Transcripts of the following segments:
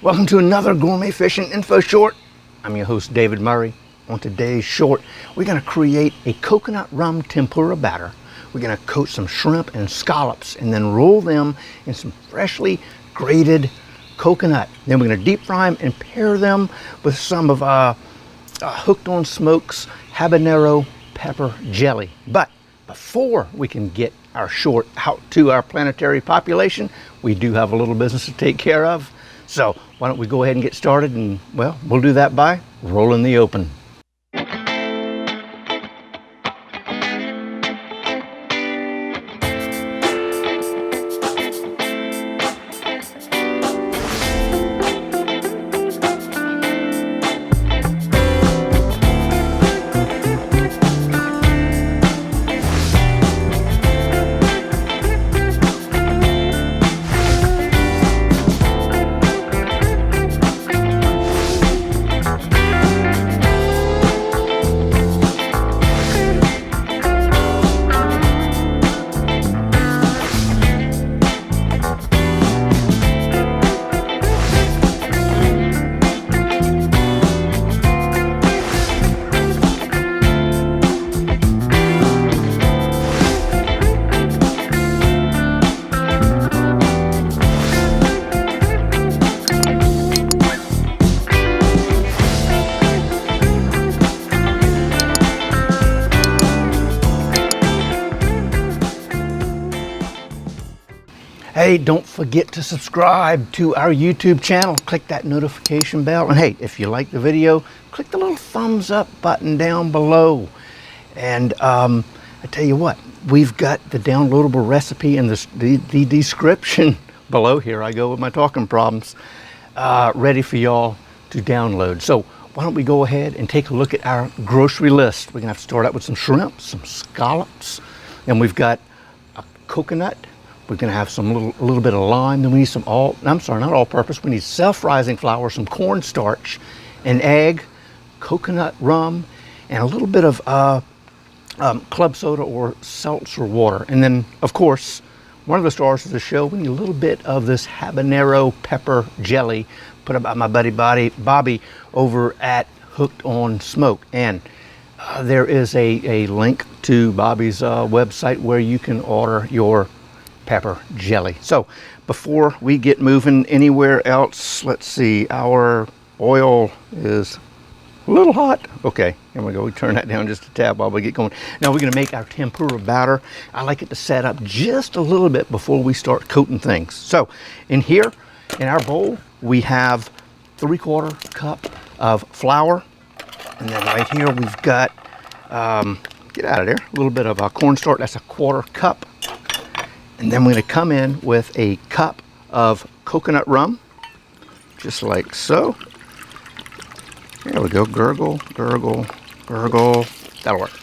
Welcome to another Gourmet Fishing Info Short. I'm your host, David Murray. On today's short, we're going to create a coconut rum tempura batter. We're going to coat some shrimp and scallops and then roll them in some freshly grated coconut. Then we're going to deep fry them and pair them with some of Hooked on Smoke's habanero pepper jelly. But before we can get our short out to our planetary population, we do have a little business to take care of. So why don't we go ahead and get started, and well, we'll do that by rolling the open. Hey, don't forget to subscribe to our YouTube channel. Click that notification bell. And hey, if you like the video, click the little thumbs up button down below. And I tell you what, we've got the downloadable recipe in the description below. Here I go with my talking problems, ready for y'all to download. So why don't we go ahead and take a look at our grocery list. We're gonna have to start out with some shrimp, some scallops, and we've got a coconut. We're going to have a little bit of lime. Then we need not all-purpose. We need self-rising flour, some cornstarch, an egg, coconut rum, and a little bit of club soda or seltzer water. And then, of course, one of the stars of the show, we need a little bit of this habanero pepper jelly put up by my buddy Bobby over at Hooked on Smoke. And there is a link to Bobby's website where you can order your pepper jelly. So before we get moving anywhere else, let's see, our oil is a little hot. Okay, here we go. We turn that down just a tad while we get going. Now we're going to make our tempura batter. I like it to set up just a little bit before we start coating things. So in here, in our bowl, we have 3/4 cup of flour. And then right here we've got, get out of there, a little bit of cornstarch. That's 1/4 cup. And then we're going to come in with a cup of coconut rum, just like so. There we go. Gurgle, gurgle, gurgle. That'll work.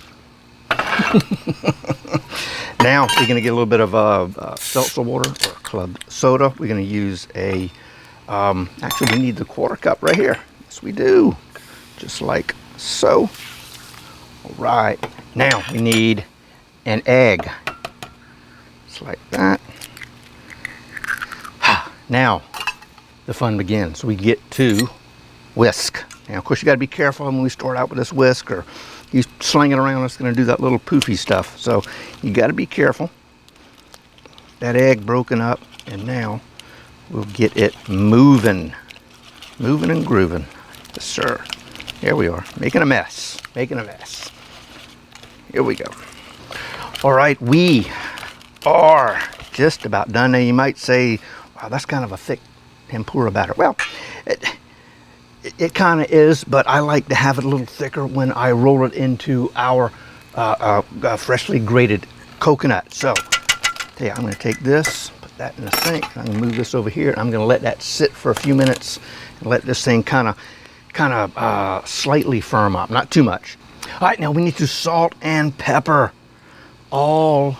Now we're going to get a little bit of seltzer water or club soda. We're going to use actually we need the 1/4 cup right here. Yes, we do. Just like so. All right. Now we need an egg. Like that. Now the fun begins. We get to whisk. Now of course you got to be careful when we start out with this whisk, or you sling it around, it's going to do that little poofy stuff. So you got to be careful. That egg broken up, and now we'll get it moving and grooving. Yes, sir. Here we are, making a mess. Here we go. All right, we are just about done. Now you might say, wow, that's kind of a thick tempura batter. Well, it kind of is, but I like to have it a little thicker when I roll it into our freshly grated coconut. So yeah, I'm going to take this, put that in the sink. I'm going to move this over here. I'm going to let that sit for a few minutes and let this thing kind of slightly firm up, not too much. All right, now we need to salt and pepper all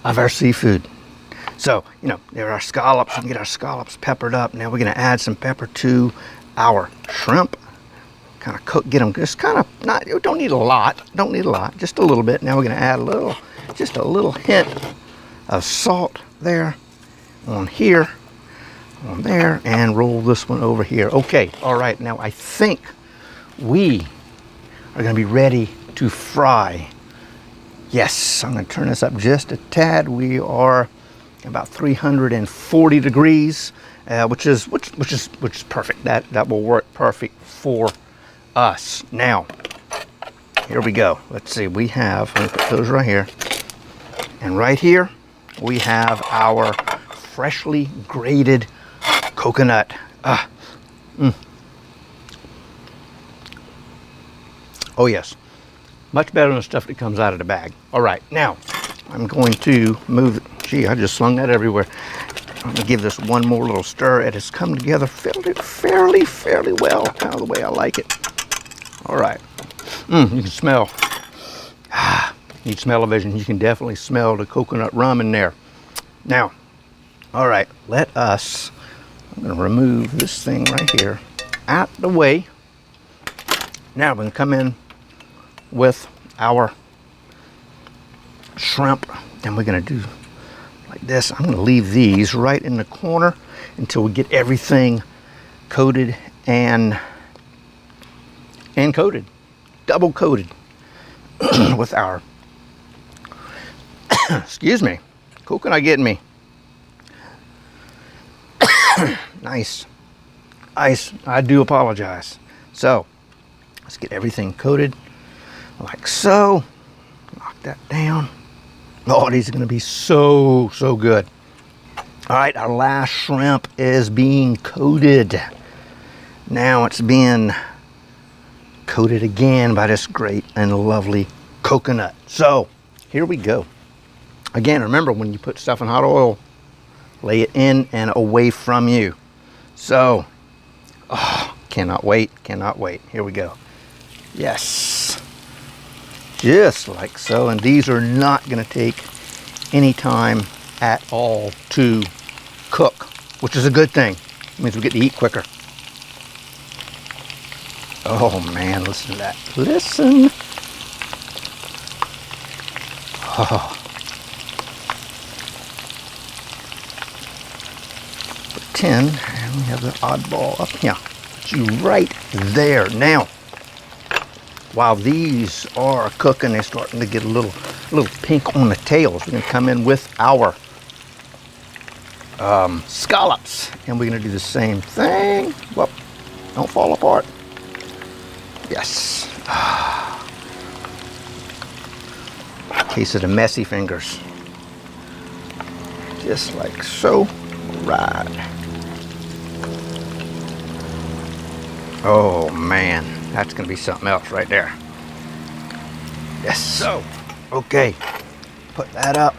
of our seafood. So, you know, there are our scallops. We can get our scallops peppered up. Now we're going to add some pepper to our shrimp. Kind of cook, get them just kind of, not, you don't need a lot, just a little bit. Now we're going to add just a little hint of salt there on here. on there and roll this one over here. Okay, all right, now I think we are gonna be ready to fry. Yes, I'm gonna turn this up just a tad. We are about 340 degrees, which is perfect. That will work perfect for us. Now, here we go. Let's see, we have, let me put those right here. And right here, we have our freshly grated coconut. Oh yes, much better than the stuff that comes out of the bag. All right, now I'm going to move, gee, I just slung that everywhere. I'm gonna give this one more little stir. It has come together fairly well, kind of the way I like it. All right, you can smell, you smell a vision. You can definitely smell the coconut rum in there. Now, all right, I'm gonna remove this thing right here out the way. Now we're gonna come in with our shrimp, and we're gonna do like this. I'm gonna leave these right in the corner until we get everything coated and coated, double coated with our, excuse me, coconut getting me. Nice. Ice, I do apologize. So, let's get everything coated like so. Knock that down. Oh, these are gonna be so good. All right, our last shrimp is being coated. Now it's being coated again by this great and lovely coconut. So, here we go. Again, remember when you put stuff in hot oil, lay it in and away from you. So, oh, cannot wait. Here we go. Yes, just like so. And these are not going to take any time at all to cook, which is a good thing. It means we get to eat quicker. Oh man, listen to that. Listen. Oh. 10, and we have the oddball up here. Put you right there. Now, while these are cooking, they're starting to get a little pink on the tails. We're gonna come in with our scallops, and we're gonna do the same thing. Well, don't fall apart. Yes. Case of the messy fingers. Just like so. Right. Oh man, that's gonna be something else right there. Yes. So, okay, put that up.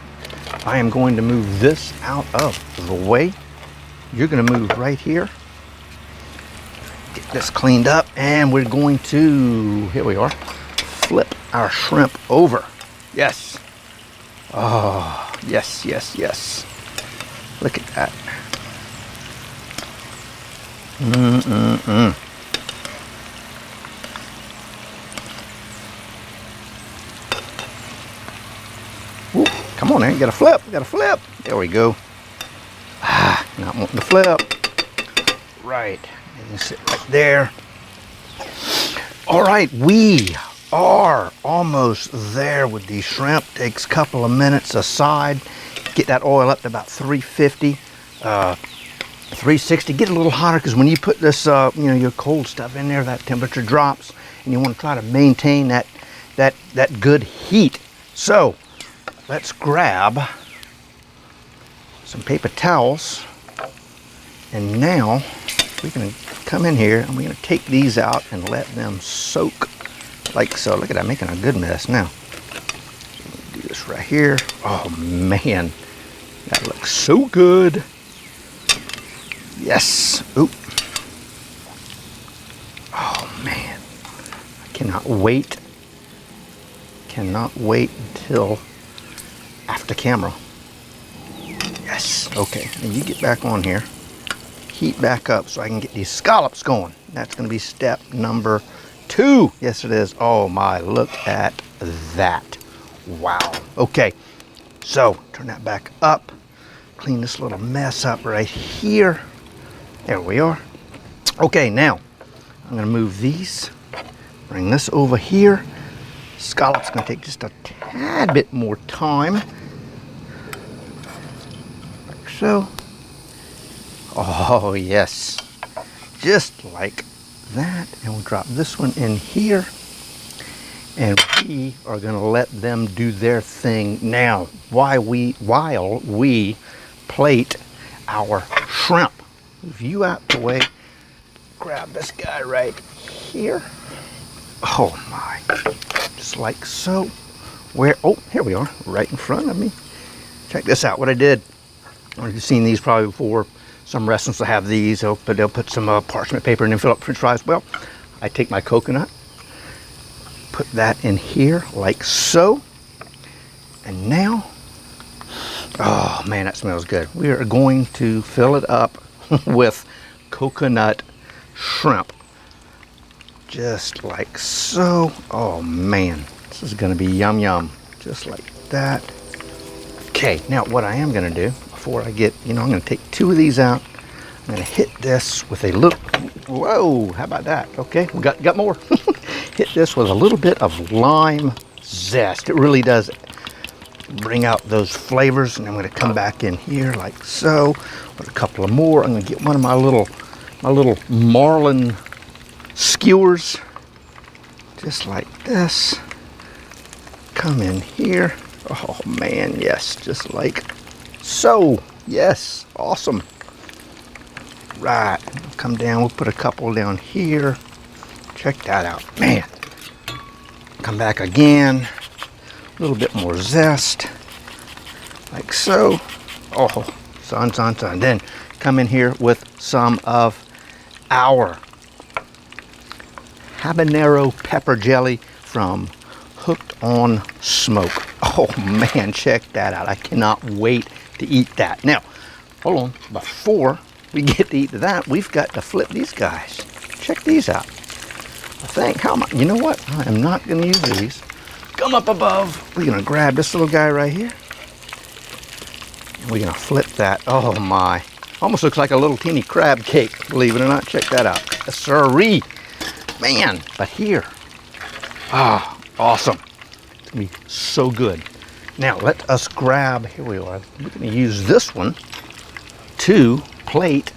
I am going to move this out of the way. You're gonna move right here. Get this cleaned up, and we're going to, here we are, flip our shrimp over. Yes. Oh, yes. Look at that. Ooh, come on, man, you gotta flip, There we go. Not wanting to flip. Right, and sit right there. All right, we are almost there with these shrimp. Takes a couple of minutes aside. Get that oil up to about 350, 360. Get it a little hotter, because when you put this, your cold stuff in there, that temperature drops, and you want to try to maintain that good heat. So, let's grab some paper towels, and now we're going to come in here and we're going to take these out and let them soak like so. Look at that, making a good mess now. Do this right here. Oh man, that looks so good. Yes. Oop. Oh man, I cannot wait until after camera. Yes. Okay, and you get back on here, heat back up so I can get these scallops going. That's going to be step number 2. Yes it is. Oh my, look at that. Wow. Okay, so turn that back up, clean this little mess up right here. There we are. Okay, now I'm going to move these, bring this over here. Scallop's going to take just a tad bit more time, like so. Oh yes, just like that. And we'll drop this one in here, and we are going to let them do their thing now while we plate our shrimp. Move you out the way. Grab this guy right here. Oh my, just like so. Where, oh, here we are, right in front of me. Check this out, what I did. You've seen these probably before. Some restaurants will have these, but they'll put some parchment paper and then fill up French fries. Well, I take my coconut, put that in here like so. And now, oh man, that smells good. We are going to fill it up with coconut shrimp. Just like so. Oh man, this is gonna be yum yum. Just like that. Okay, now what I am gonna do before I get, I'm gonna take 2 of these out. I'm gonna hit this with a little, whoa, how about that? Okay, we got more. Hit this with a little bit of lime zest. It really does bring out those flavors. And I'm gonna come back in here like so with a couple of more. I'm gonna get one of my little marlin skewers, just like this. Come in here. Oh man, yes, just like so. Yes, awesome. Right, come down, we'll put a couple down here. Check that out, man. Come back again, a little bit more zest, like so. Oh, son. Then come in here with some of our habanero pepper jelly from Hooked on Smoke. Oh man, check that out. I cannot wait to eat that. Now, hold on, before we get to eat that, we've got to flip these guys. Check these out. I think, how am I, you know what? I am not gonna use these. Come up above. We're gonna grab this little guy right here. And we're gonna flip that. Oh my. Almost looks like a little teeny crab cake, believe it or not. Check that out. A siree. Man, but here. Ah, awesome. It's gonna be so good. Now let us grab, here we are. We're gonna use this one to plate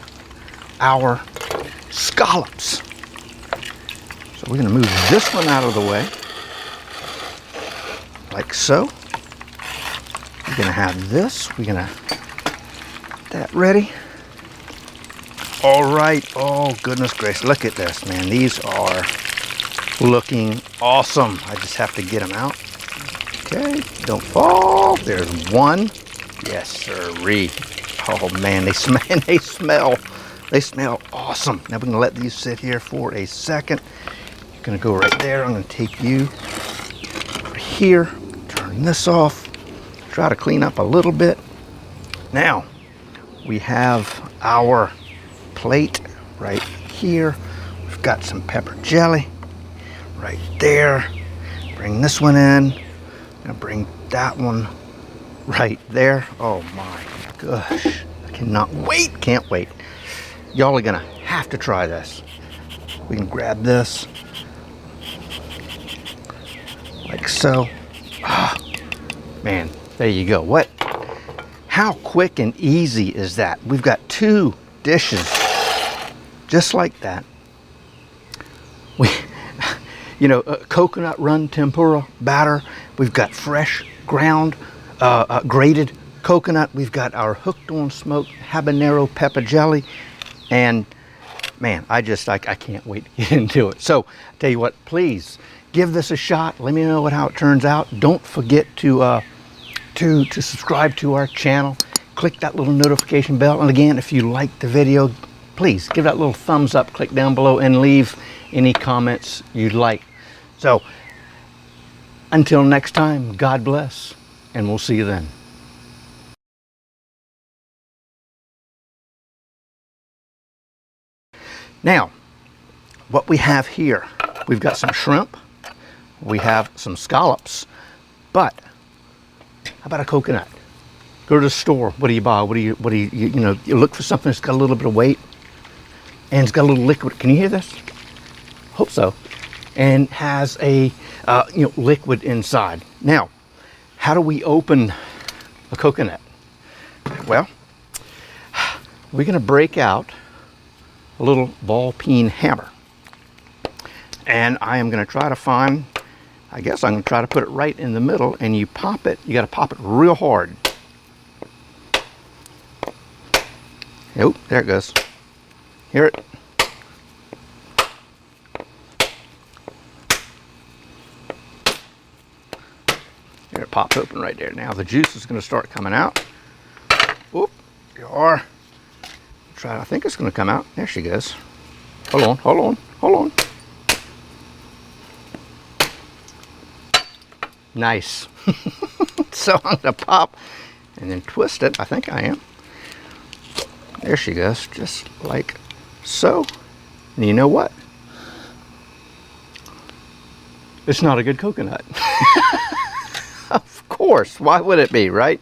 our scallops. So we're gonna move this one out of the way, like so. We're gonna have this, we're gonna get that ready. All right, oh goodness gracious, look at this, man. These are looking awesome. I just have to get them out. Okay, don't fall. There's one. Yes, sirree. Oh man, they smell awesome. Now we're gonna let these sit here for a second. You're gonna go right there. I'm gonna take you over here, turn this off, try to clean up a little bit. Now, we have our plate right here. We've got some pepper jelly right there. Bring this one in. I'm gonna bring that one right there. Oh my gosh, I cannot wait, can't wait. Y'all are gonna have to try this. We can grab this like so. Ah, man, there you go. What? How quick and easy is that? We've got 2 dishes just like that. We, coconut run tempura batter. We've got fresh ground, grated coconut. We've got our Hooked on Smoke habanero pepper jelly. And man, I can't wait to get into it. So, I tell you what, please give this a shot. Let me know how it turns out. Don't forget to subscribe to our channel. Click that little notification bell. And again, if you like the video, please give that little thumbs up, click down below, and leave any comments you'd like. So, until next time, God bless, and we'll see you then. Now, what we have here, we've got some shrimp, we have some scallops, but how about a coconut? Go to the store. What do you buy? You look for something that's got a little bit of weight. and it's got a little liquid. Can you hear this? Hope so. And has a liquid inside. Now, how do we open a coconut? Well, we're going to break out a little ball peen hammer, and I am going to try to find, I guess I'm going to try to put it right in the middle, and you pop it. You got to pop it real hard. Oh, there it goes. Hear it? There, it pops open right there. Now the juice is going to start coming out. Whoop, there you are. Try. I think it's going to come out. There she goes. Hold on, hold on, hold on. Nice. So I'm going to pop and then twist it. I think I am. There she goes, just like so. And you know what? It's not a good coconut. Of course, why would it be, right?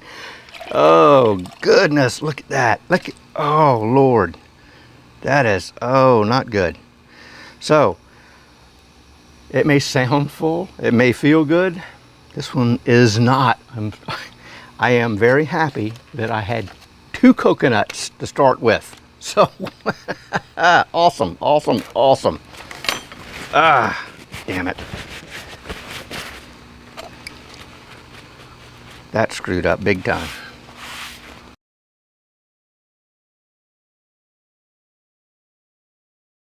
Oh, goodness, look at that. Look at, oh, Lord. That is, oh, not good. So, it may sound full, it may feel good. This one is not. I am very happy that I had 2 coconuts to start with. So, awesome, awesome, awesome. Ah, damn it. That screwed up big time.